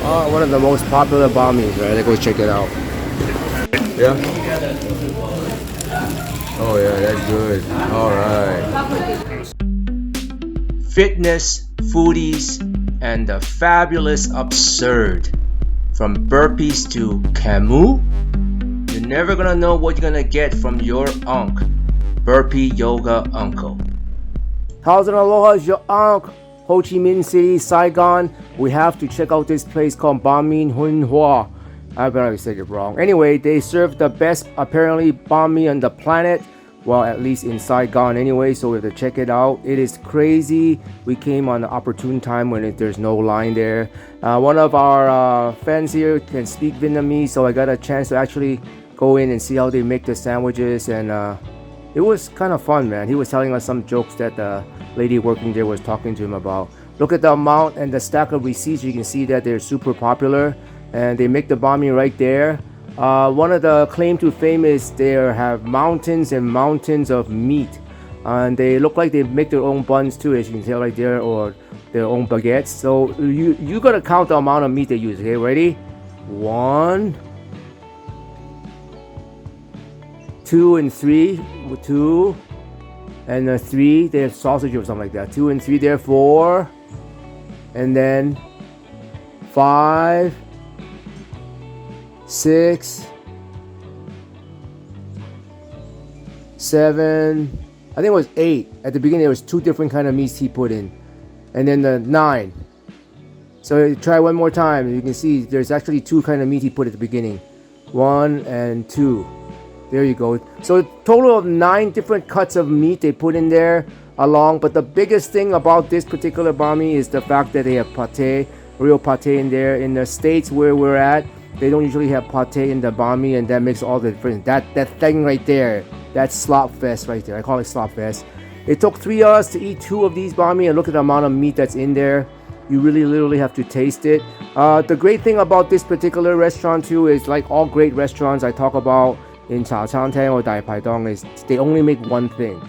One of the most popular banh mi, right? Let's go check it out. Yeah. Oh yeah, that's good. All right. Fitness, foodies, and the fabulous absurd. From burpees to Camus, you're never gonna know what you're gonna get from your burpee yoga uncle. How's it, aloha? It's your HoChiMinh City, Saigon. We have to check out this place called Bánh Mì Huynh Hoa. I probably said it wrong. Anyway, they serve the best, apparently, banh mi on the planet. Well, at least in Saigon anyway, so we have to check it out. It is crazy. We came on an opportune time when there's no line there. One of our fans here can speak Vietnamese, so I got a chance to actually go in and see how they make the sandwiches, and it was kind of fun, man. He was telling us some jokes that the lady working there was talking to him about. Look at the amount and the stack of receipts. You can see that they're super popular, and they make the banh mi right there. One of the claim to fame is they have mountains and mountains of meat, and they look like they make their own buns too, as you can tell right there, or their own baguettes. So you gotta count the amount of meat they use. Okay, ready? 1, 2 and 3, 2 and 3. They have sausage or something like that. 2 and 3 there, 4, and then 5, 6, 7, I think it was 8. At the beginning there was 2 different kind of meats he put in, and then the 9. So try one more time. You can see there's actually 2 kind of meat he put at the beginning, 1 and 2. There you go. So a total of 9 different cuts of meat they put in there along. But the biggest thing about this particular banh mi is the fact that they have pate, real pate in there. In the States where we're at, they don't usually have pate in the banh mi, and that makes all the difference. That thing right there, that's slop fest right there. I call it slop fest. It took 3 of us to eat 2 of these banh mi, and look at the amount of meat that's in there. You really literally have to taste it. The great thing about this particular restaurant too is, like all great restaurants I talk about in Cha Chang Tang or Dai Pai Dong, is they only make one thing.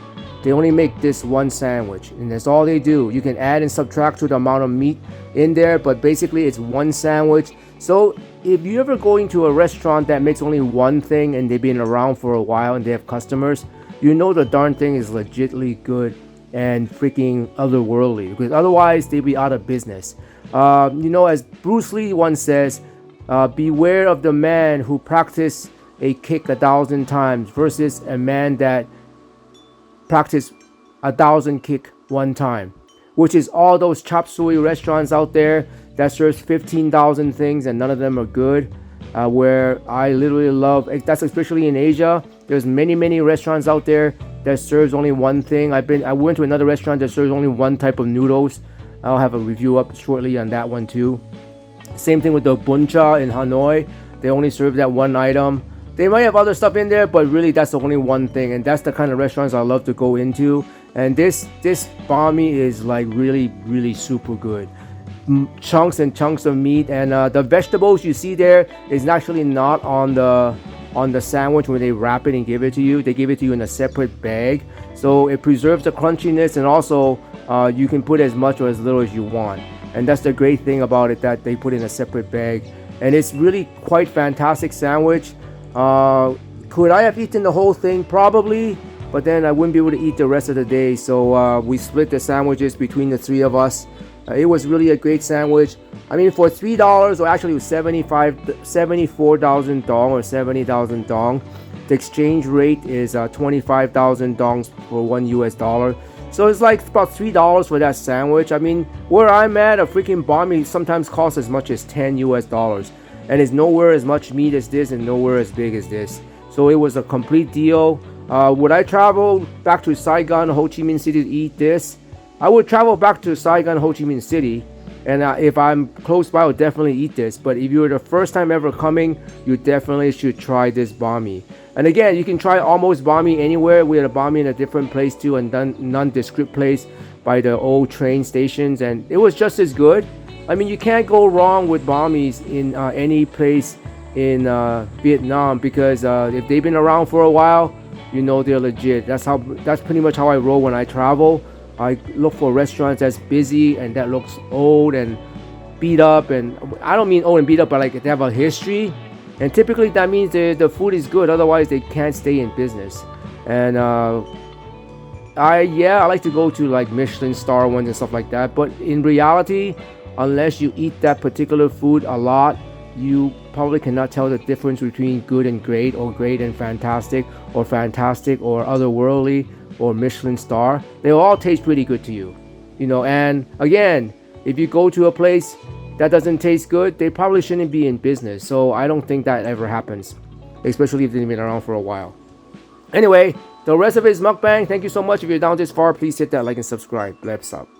They only make this one sandwich, and that's all they do. You can add and subtract to the amount of meat in there, but basically it's one sandwich. So if you ever go into a restaurant that makes only one thing and they've been around for a while and they have customers, you know the darn thing is legitly good and freaking otherworldly, because otherwise they'd be out of business. As Bruce Lee once says, beware of the man who practices a kick 1,000 times versus a man that practice 1,000 kick one time, which is all those chop suey restaurants out there that serves 15,000 things and none of them are good. Where I literally love, that's especially in Asia. There's many restaurants out there that serves only one thing. I went to another restaurant that serves only one type of noodles. I'll have a review up shortly on that one too. Same thing with the bun cha in Hanoi. They only serve that one item. They might have other stuff in there, but really that's the only one thing, and that's the kind of restaurants I love to go into. And this banh mi is like really super good. Chunks and chunks of meat, and the vegetables you see there is actually not on the sandwich when they wrap it and give it to you. They give it to you in a separate bag, so it preserves the crunchiness, and also you can put as much or as little as you want. And that's the great thing about it, that they put in a separate bag, and it's really quite fantastic sandwich. Could I have eaten the whole thing? Probably, but then I wouldn't be able to eat the rest of the day, so we split the sandwiches between the 3 of us. It was really a great sandwich. I mean, for $3, or actually it was 74,000 dong or 70,000 dong. The exchange rate is 25,000 dongs for $1 US. So it's like about $3 for that sandwich. I mean, where I'm at, a freaking banh mi sometimes costs as much as $10 US. And it's nowhere as much meat as this and nowhere as big as this. So it was a complete deal. Would I travel back to Saigon, Ho Chi Minh City to eat this? I would travel back to Saigon, Ho Chi Minh City, and if I'm close by, I would definitely eat this. But if you're the first time ever coming, you definitely should try this banh mi. And again, you can try almost banh mi anywhere. We had a banh mi in a different place too, a nondescript place by the old train stations, and it was just as good. I mean, you can't go wrong with banh mis in any place in Vietnam, because if they've been around for a while, you know they're legit. That's pretty much how I roll when I travel. I look for restaurants that's busy and that looks old and beat up, and I don't mean old and beat up, but like they have a history, and typically that means the food is good. Otherwise, they can't stay in business. And I like to go to like Michelin star ones and stuff like that. But in reality, unless you eat that particular food a lot, you probably cannot tell the difference between good and great, or great and fantastic, or fantastic or otherworldly, or Michelin star. They all taste pretty good to you, you know. And again, if you go to a place that doesn't taste good, they probably shouldn't be in business. So I don't think that ever happens, especially if they've been around for a while. Anyway, the rest of it is mukbang. Thank you so much. If you're down this far, please hit that like and subscribe. Let's up.